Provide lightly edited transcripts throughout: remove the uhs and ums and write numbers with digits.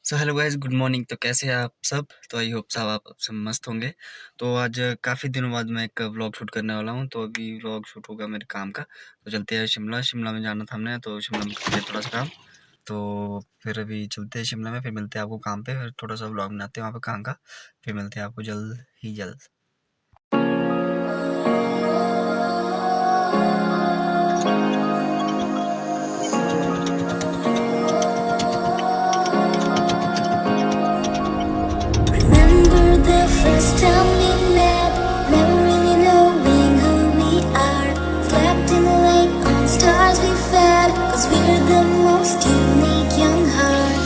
So hello guys, good morning. तो कैसे हैं आप सब? तो आई होप सब आप सब मस्त होंगे। तो आज काफ़ी दिनों बाद मैं एक व्लॉग शूट करने वाला हूँ। तो अभी व्लॉग शूट होगा मेरे काम का। तो चलते हैं शिमला। शिमला में जाना था हमने, तो शिमला में करते हैं थोड़ा सा काम। तो फिर अभी चलते हैं शिमला में, फिर मिलते हैं आपको काम पे। फिर थोड़ा सा व्लॉग बनाते हैं वहाँ पे काम का। फिर मिलते हैं आपको जल्द ही जल्द। Remember the first time we met, never really knowing who we are. Slept in the lake on stars we fed, 'cause we're the most unique young heart.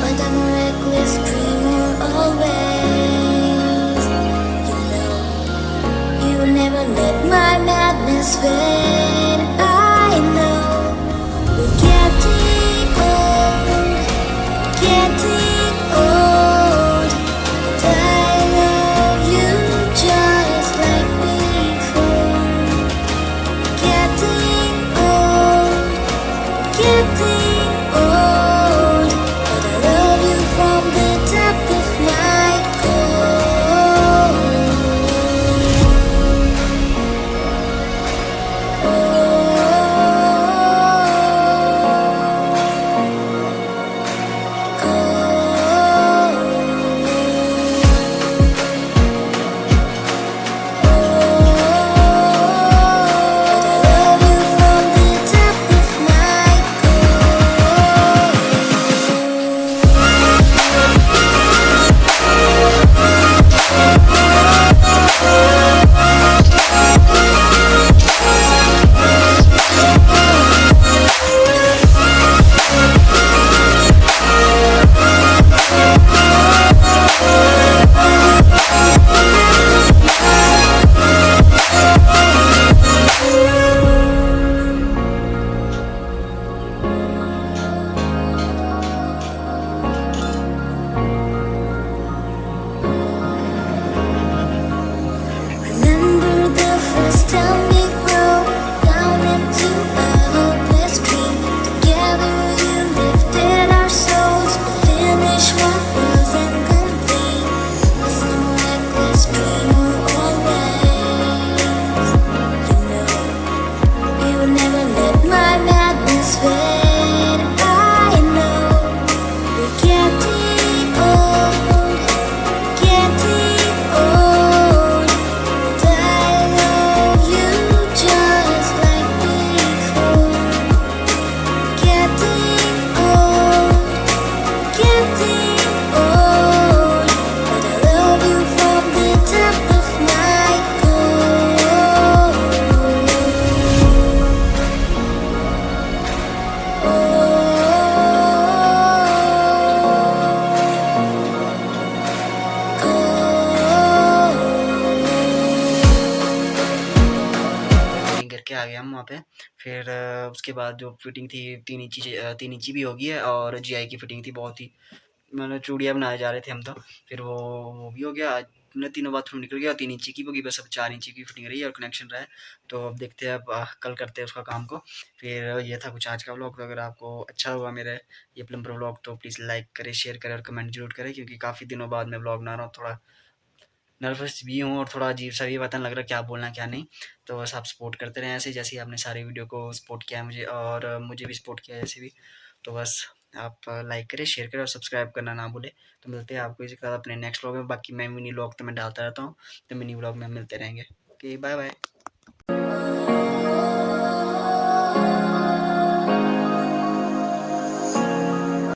But I'm a reckless dreamer always. You never let my madness fade. I know we're getting old, getting old. But I love you just like before. Getting old, getting old. But I love you from the depth of my Remember the first time we broke down into a hopeless dream. Together we lifted our souls to finish what was incomplete. Cause I'm a reckless dreamer always. You never let my madness fade. I know we're getting old, getting old. But I love you just like before. Getting old, getting old. But I love you from the depth of my fitting करके आ गए हम वहाँ पे। फिर उसके बाद जो fitting थी 3 इंची भी होगी है, और जीआई की फिटिंग थी बहुत ही। मतलब चूड़ियाँ बनाए जा रहे थे हम तो। फिर वो भी हो गया। आज हमने तीनों बाथरूम निकल गया। 3 इंची की होगी, बस अब 4 इंची की फिटिंग रही है और कनेक्शन रहा है। तो अब देखते हैं, अब कल करते हैं उसका काम को। फिर ये था कुछ आज का व्लॉग। तो अगर आपको अच्छा हुआ मेरा ये प्लम्बर व्लॉग, तो प्लीज़ लाइक करें, शेयर करें और कमेंट जरूर करें, क्योंकि काफ़ी दिनों बाद मैं व्लॉग बना रहा हूँ। थोड़ा नर्वस भी हूँ और थोड़ा अजीब सा भी पता नहीं लग रहा क्या बोलना क्या नहीं। तो बस आप सपोर्ट करते रहें ऐसे, जैसे ही आपने सारी वीडियो को सपोर्ट किया है मुझे, और मुझे भी सपोर्ट किया है ऐसे भी। तो बस आप लाइक करें, शेयर करें और सब्सक्राइब करना ना भूलें। तो मिलते हैं आपको इसी के साथ अपने नेक्स्ट व्लॉग में। बाकी मैं मिनी व्लॉग तो मैं डालता रहता हूँ, तो मिनी व्लॉग में मिलते रहेंगे। Okay, bye bye.